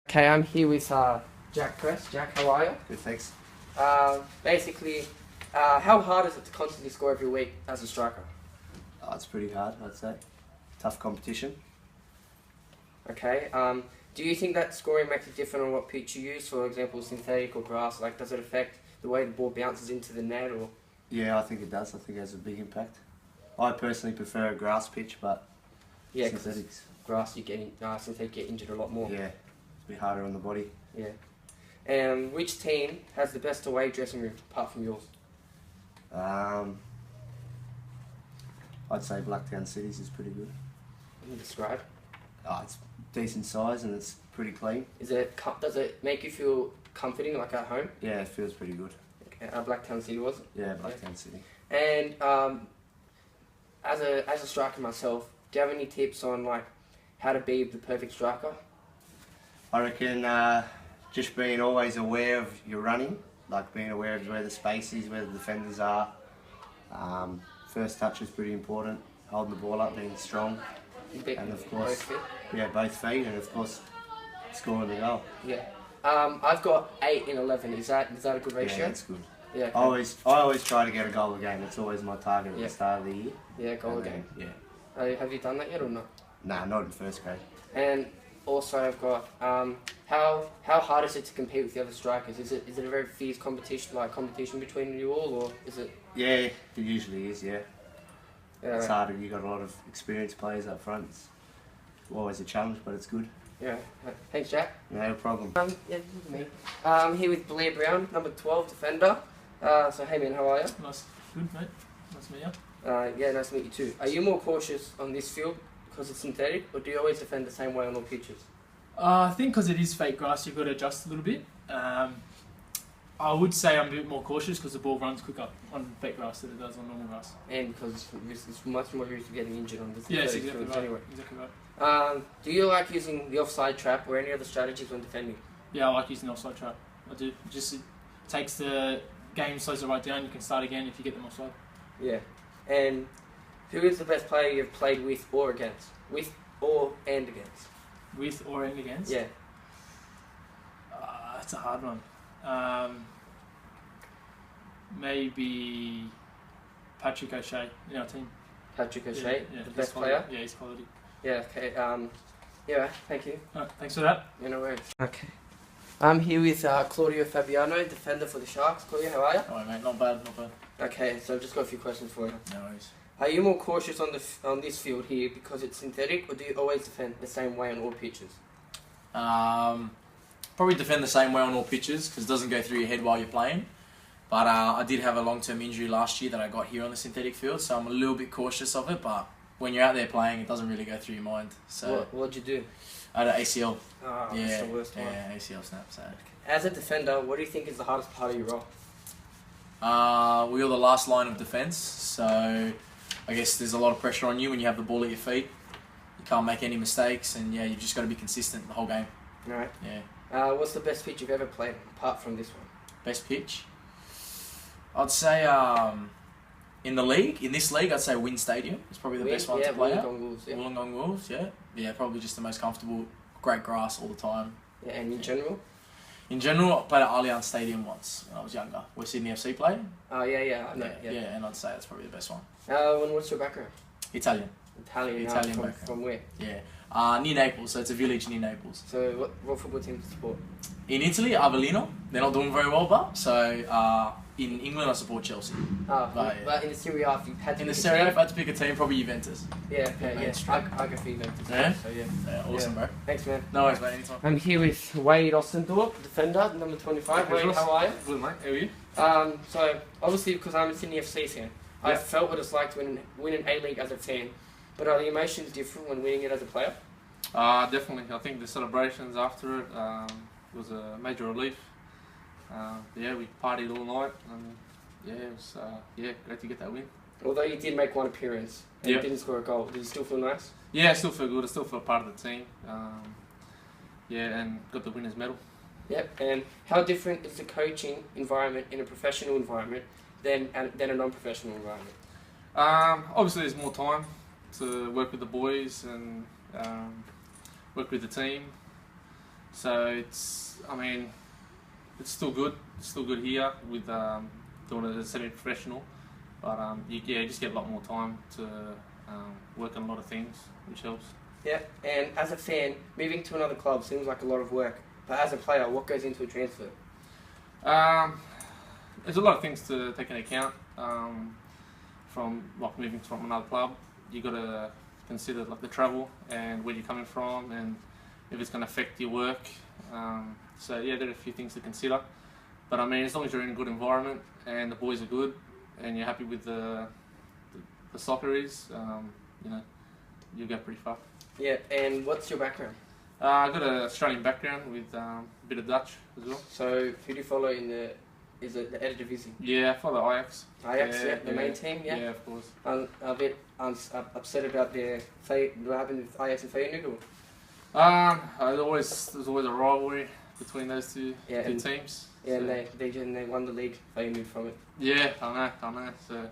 Okay, I'm here with Jack Press. Jack, how are you? Good, thanks. Basically, how hard is it to constantly score every week as a striker? Oh, it's pretty hard, I'd say. Tough competition. Okay, do you think that scoring makes it different on what pitch you use? For example, synthetic or grass? Like, does it affect the way the ball bounces into the net? Or Yeah, I think it does. I think it has a big impact. I personally prefer a grass pitch, but yeah, synthetics. Grass, you get synthetic, get injured a lot more. Yeah, it's a bit harder on the body. Yeah. And which team has the best away dressing room apart from yours? I'd say Blacktown Cities is pretty good. Can you describe? Oh, it's decent size and it's pretty clean. Does it make you feel comforting, like at home? Yeah, it feels pretty good. Okay, Blacktown City was it? Yeah, Blacktown City. And as a striker myself, do you have any tips on like how to be the perfect striker? I reckon just being always aware of your running, like being aware of where the space is, where the defenders are. First touch is pretty important. Holding the ball up, being strong, and of course, both feet, and of course, scoring the goal. Yeah. I've got 8 in 11. Is that a good ratio? Yeah, that's good. Yeah. Okay. I always try to get a goal a game. That's always my target at the start of the year. Yeah, goal a game. Yeah. Have you done that yet or not? Nah, not in first grade. And also I've got how hard is it to compete with the other strikers? Is it a very fierce competition between you all, or is it? Yeah, it usually is. Yeah. It's harder. You got a lot of experienced players up front. It's always a challenge, but it's good. Yeah. Thanks, Jack. No problem. Yeah, look at me. I'm here with Blair Brown, number 12 defender. So hey man, how are you? Nice, good mate. Nice to meet you. Yeah, nice to meet you too. Are you more cautious on this field because it's synthetic, or do you always defend the same way on all pitches? I think because it is fake grass, you've got to adjust a little bit. I would say I'm a bit more cautious because the ball runs quicker on fake grass than it does on normal grass. And because it's much more risk of getting injured on the Yeah, synthetic exactly fields right. anyway. Exactly right. Do you like using the offside trap or any other strategies when defending? Yeah, I like using the offside trap. I do. It takes the game, slows it right down. You can start again if you get them offside. Yeah. And who is the best player you've played with or against? With or and against? With or and against? Yeah. That's a hard one. Maybe Patrick O'Shea in our team. Patrick O'Shea, yeah, the best player? Yeah, he's quality. Yeah, okay. Yeah, thank you. Alright, thanks for that. Yeah, no worries. Okay. I'm here with Claudio Fabiano, defender for the Sharks. Claudio, how are you? Alright mate, not bad, not bad. Okay, so I've just got a few questions for you. No worries. Are you more cautious on this field here because it's synthetic, or do you always defend the same way on all pitches? Probably defend the same way on all pitches because it doesn't go through your head while you're playing. But I did have a long-term injury last year that I got here on the synthetic field, so I'm a little bit cautious of it. But when you're out there playing, it doesn't really go through your mind. So what'd you do? I had an ACL. Oh, yeah, that's the worst one. Yeah, ACL snap. So. As a defender, what do you think is the hardest part of your role? We're the last line of defence, so I guess there's a lot of pressure on you when you have the ball at your feet. You can't make any mistakes, and yeah, you've just got to be consistent the whole game. Alright. Yeah. What's the best pitch you've ever played, apart from this one? Best pitch? I'd say in this league, I'd say Wynn Stadium. It's probably the best one to play at. Wollongong Wolves, yeah. Yeah, probably just the most comfortable, great grass all the time. Yeah, and in general? In general, I played at Allianz Stadium once when I was younger, where Sydney FC play. Oh, yeah, I know. Yeah, and I'd say that's probably the best one. And what's your background? Italian. Italian background. From where? Yeah. Near Naples, so it's a village near Naples. So what football team do you support? In Italy, Avellino. They're not doing very well, but so in England, I support Chelsea. But in the Serie A, if you had to pick a team, if I had to pick a team, probably Juventus. Yeah, okay, I go for Juventus. Yeah? So, Yeah, awesome, bro. Thanks, man. No worries, mate, anytime. I'm here with Wade Ostendorp, defender, number 25. Wade, how are you? Good, mate. How are you? So, obviously, because I'm a Sydney FC fan, I felt what it's like to win an A-League as a fan. But are the emotions different when winning it as a player? Definitely. I think the celebrations after it was a major relief. We partied all night, and it was great to get that win. Although you did make one appearance and you didn't score a goal, did you still feel nice? Yeah, I still feel good. I still feel part of the team. And got the winner's medal. Yep. And how different is the coaching environment in a professional environment than a non-professional environment? Obviously, there's more time to work with the boys and work with the team. So it's, I mean, it's still good. It's still good here with doing it as a semi-professional. But you just get a lot more time to work on a lot of things, which helps. Yeah, and as a fan, moving to another club seems like a lot of work. But as a player, what goes into a transfer? There's a lot of things to take into account. From like moving from another club, you got to consider like the travel and where you're coming from, and if it's going to affect your work. So yeah, there are a few things to consider. But I mean, as long as you're in a good environment and the boys are good, and you're happy with the soccer is, you know, you'll go pretty far. Yeah, and what's your background? I've got an Australian background with a bit of Dutch as well. So who do you follow in the, is it the Eredivisie? Yeah, I follow Ajax. Ajax, yeah, the main team, yeah? Yeah, of course. I'm a bit upset about what happened with Ajax and Feyenoord. There's always a rivalry between those two teams. Yeah, so. and they won the league, Feyenoord, from it. Yeah, I know. So,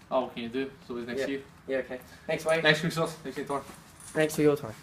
what can you do? It's always next year. Yeah, okay. Thanks, Wayne. Thanks, Chris. Thanks for your time. Thanks for your time.